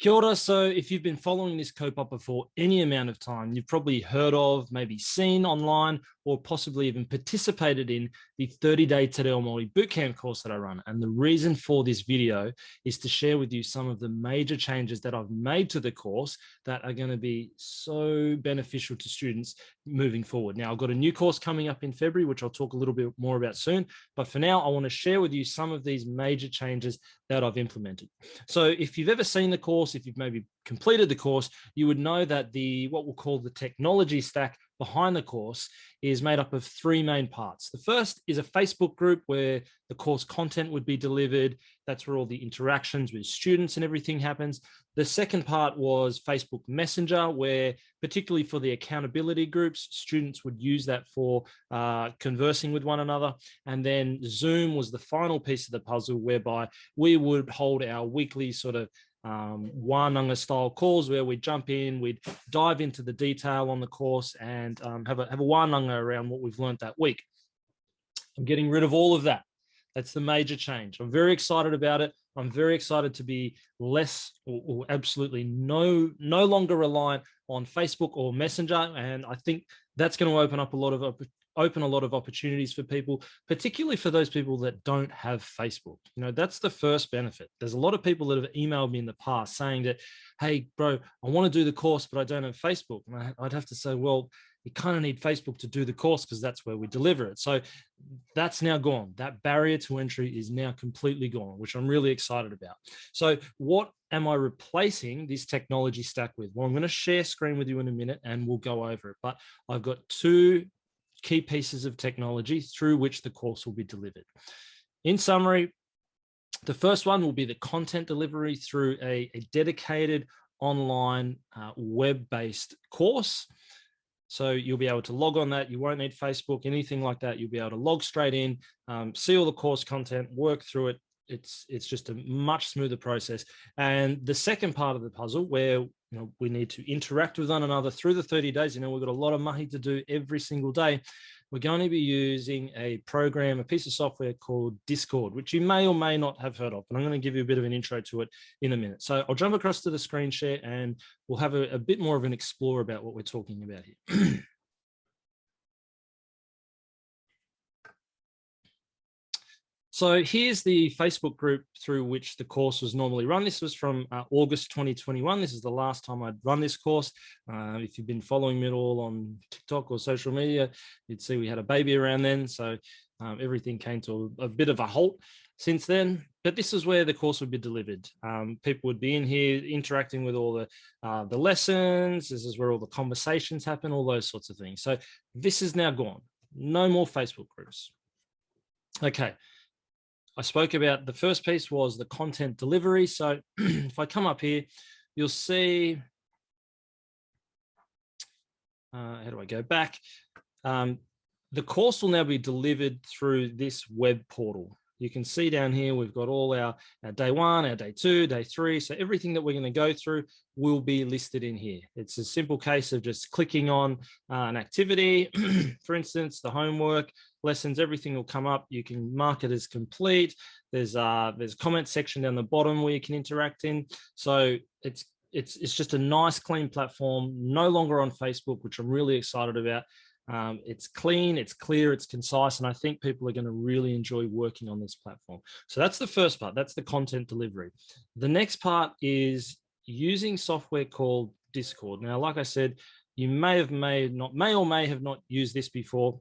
Kia ora. So if you've been following this kaupapa for any amount of time, you've probably heard of, maybe seen online, or possibly even participated in the 30-day Te Reo Maori Bootcamp course that I run. And the reason for this video is to share with you some of the major changes that I've made to the course that are going to be so beneficial to students moving forward. Now, I've got a new course coming up in February, which I'll talk a little bit more about soon. But for now, I want to share with you some of these major changes that I've implemented. So if you've ever seen the course, if you've maybe completed the course, you would know that what we'll call the technology stack behind the course is made up of three main parts. The first is a Facebook group where the course content would be delivered. That's where all the interactions with students and everything happens. The second part was Facebook Messenger, where particularly for the accountability groups, students would use that for conversing with one another. And then Zoom was the final piece of the puzzle, whereby we would hold our weekly sort of wānanga style calls where we jump in, we'd dive into the detail on the course and have a wānanga around what we've learned that week. I'm getting rid of all of that. That's the major change. I'm very excited about it. I'm very excited to be less or absolutely no longer reliant on Facebook or Messenger. And I think that's going to open up a lot of opportunities for people, particularly for those people that don't have Facebook. You know, that's the first benefit. There's a lot of people that have emailed me in the past saying that, hey, bro, I want to do the course, but I don't have Facebook. And I'd have to say, well, you kind of need Facebook to do the course because that's where we deliver it. So that's now gone. That barrier to entry is now completely gone, which I'm really excited about. So what am I replacing this technology stack with? Well, I'm going to share screen with you in a minute and we'll go over it. But I've got two key pieces of technology through which the course will be delivered. In summary, the first one will be the content delivery through a dedicated online web-based course. So you'll be able to log on that. You won't need Facebook, anything like that. You'll be able to log straight in, see all the course content, work through it. It's just a much smoother process. And the second part of the puzzle where we need to interact with one another through the 30 days. We've got a lot of mahi to do every single day. We're going to be using a program, a piece of software called Discord, which you may or may not have heard of. And I'm going to give you a bit of an intro to it in a minute. So I'll jump across to the screen share and we'll have a bit more of an explore about what we're talking about here. So here's the Facebook group through which the course was normally run. This was from August 2021. This is the last time I'd run this course. If you've been following me at all on TikTok or social media, you'd see we had a baby around then. So everything came to a bit of a halt since then. But this is where the course would be delivered. People would be in here interacting with all the lessons. This is where all the conversations happen, all those sorts of things. So this is now gone. No more Facebook groups. Okay. I spoke about the first piece was the content delivery. So if I come up here, you'll see, how do I go back? The course will now be delivered through this web portal. You can see down here, we've got all our day one, our day two, day three. So everything that we're going to go through will be listed in here. It's a simple case of just clicking on an activity, for instance, the homework, lessons, everything will come up. You can mark it as complete. There's comment section down the bottom where you can interact in. So it's just a nice, clean platform, no longer on Facebook, which I'm really excited about. It's clean, it's clear, it's concise, and I think people are going to really enjoy working on this platform. So that's the first part. That's the content delivery. The next part is using software called Discord. Now, like I said, you may or may have not used this before.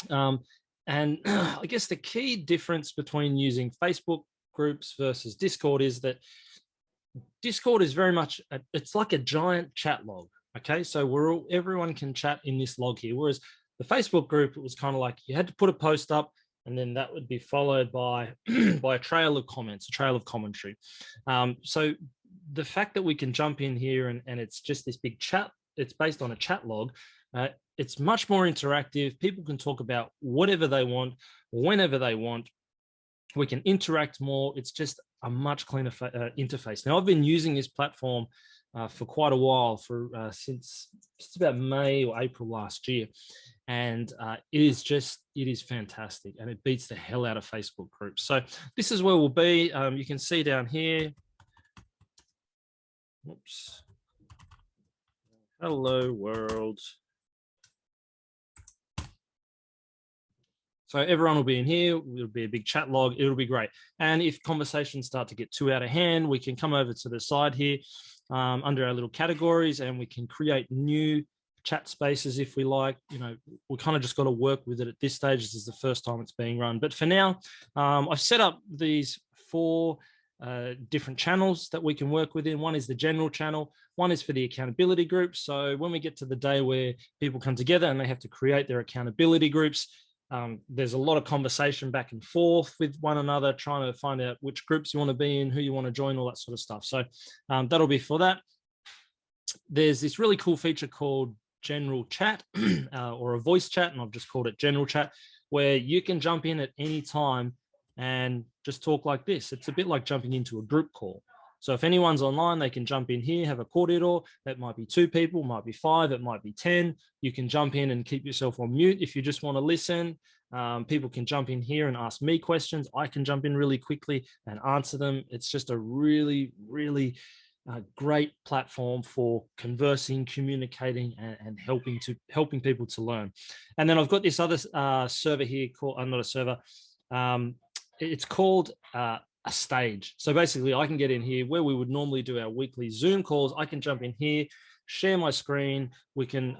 And I guess the key difference between using Facebook groups versus Discord is that Discord is very much, it's like a giant chat log. Okay, so everyone can chat in this log here. Whereas the Facebook group, it was kind of like you had to put a post up and then that would be followed by, by a trail of comments, a trail of commentary. So the fact that we can jump in here and it's just this big chat, it's based on a chat log. It's much more interactive. People can talk about whatever they want, whenever they want. We can interact more. It's just a much cleaner interface. Now, I've been using this platform for quite a while, since about May or April last year. And it is fantastic. And it beats the hell out of Facebook groups. So this is where we'll be. You can see down here, Oops. Hello world. So everyone will be in here. It'll be a big chat log. It'll be great. And if conversations start to get too out of hand, we can come over to the side here under our little categories, and we can create new chat spaces if we like. You know, we kind of just got to work with it at this stage. This is the first time it's being run. But for now, I've set up these 4 different channels that we can work within. One is the general channel. One is for the accountability groups. So when we get to the day where people come together and they have to create their accountability groups, there's a lot of conversation back and forth with one another, trying to find out which groups you want to be in, who you want to join, all that sort of stuff. So that'll be for that. There's this really cool feature called general chat or a voice chat, and I've just called it general chat, where you can jump in at any time and just talk like this. It's a bit like jumping into a group call. So if anyone's online, they can jump in here, have a kōrero. That might be 2 people, might be 5, it might be 10. You can jump in and keep yourself on mute if you just want to listen. People can jump in here and ask me questions. I can jump in really quickly and answer them. It's just a really, really great platform for conversing, communicating, and helping people to learn. And then I've got this other server here called, not a server, it's called a stage. So basically I can get in here where we would normally do our weekly Zoom calls. I can jump in here, share my screen. We can,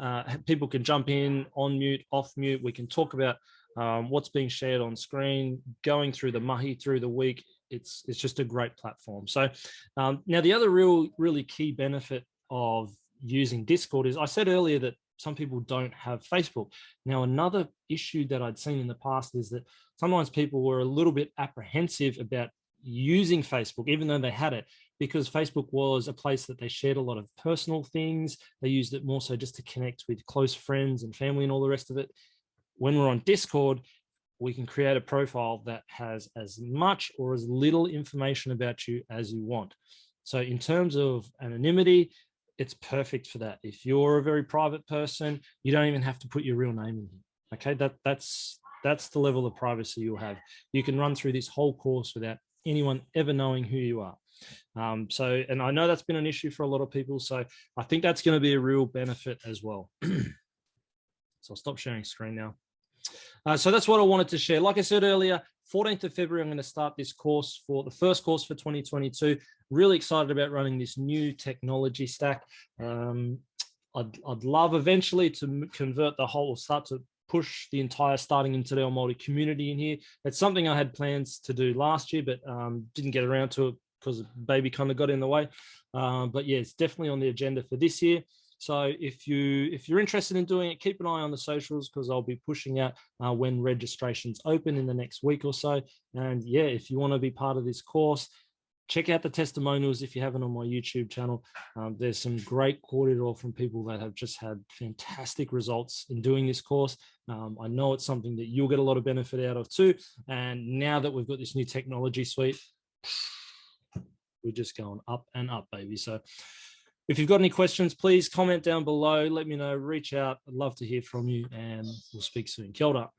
people can jump in on mute, off mute. We can talk about what's being shared on screen, going through the mahi through the week. It's just a great platform. So now the other really key benefit of using Discord is, I said earlier that some people don't have Facebook. Now, another issue that I'd seen in the past is that sometimes people were a little bit apprehensive about using Facebook, even though they had it, because Facebook was a place that they shared a lot of personal things. They used it more so just to connect with close friends and family and all the rest of it. When we're on Discord, we can create a profile that has as much or as little information about you as you want. So in terms of anonymity, it's perfect for that. If you're a very private person, you don't even have to put your real name in here. Okay, that's the level of privacy you'll have. You can run through this whole course without anyone ever knowing who you are. And I know that's been an issue for a lot of people. So I think that's going to be a real benefit as well. So I'll stop sharing screen now. So that's what I wanted to share. Like I said earlier, 14th of February, I'm going to start this course for the first course for 2022. Really excited about running this new technology stack. I'd love eventually to convert the whole, or start to push the entire starting in Te Reo Māori community in here. It's something I had plans to do last year, but didn't get around to it because baby kind of got in the way. But yeah, it's definitely on the agenda for this year. So if you're interested in doing it, keep an eye on the socials, because I'll be pushing out when registrations open in the next week or so. And yeah, if you want to be part of this course, check out the testimonials if you haven't on my YouTube channel. There's some great kōrero from people that have just had fantastic results in doing this course. I know it's something that you'll get a lot of benefit out of too. And now that we've got this new technology suite, we're just going up and up, baby. So if you've got any questions, please comment down below. Let me know, reach out. I'd love to hear from you, and we'll speak soon. Kia ora.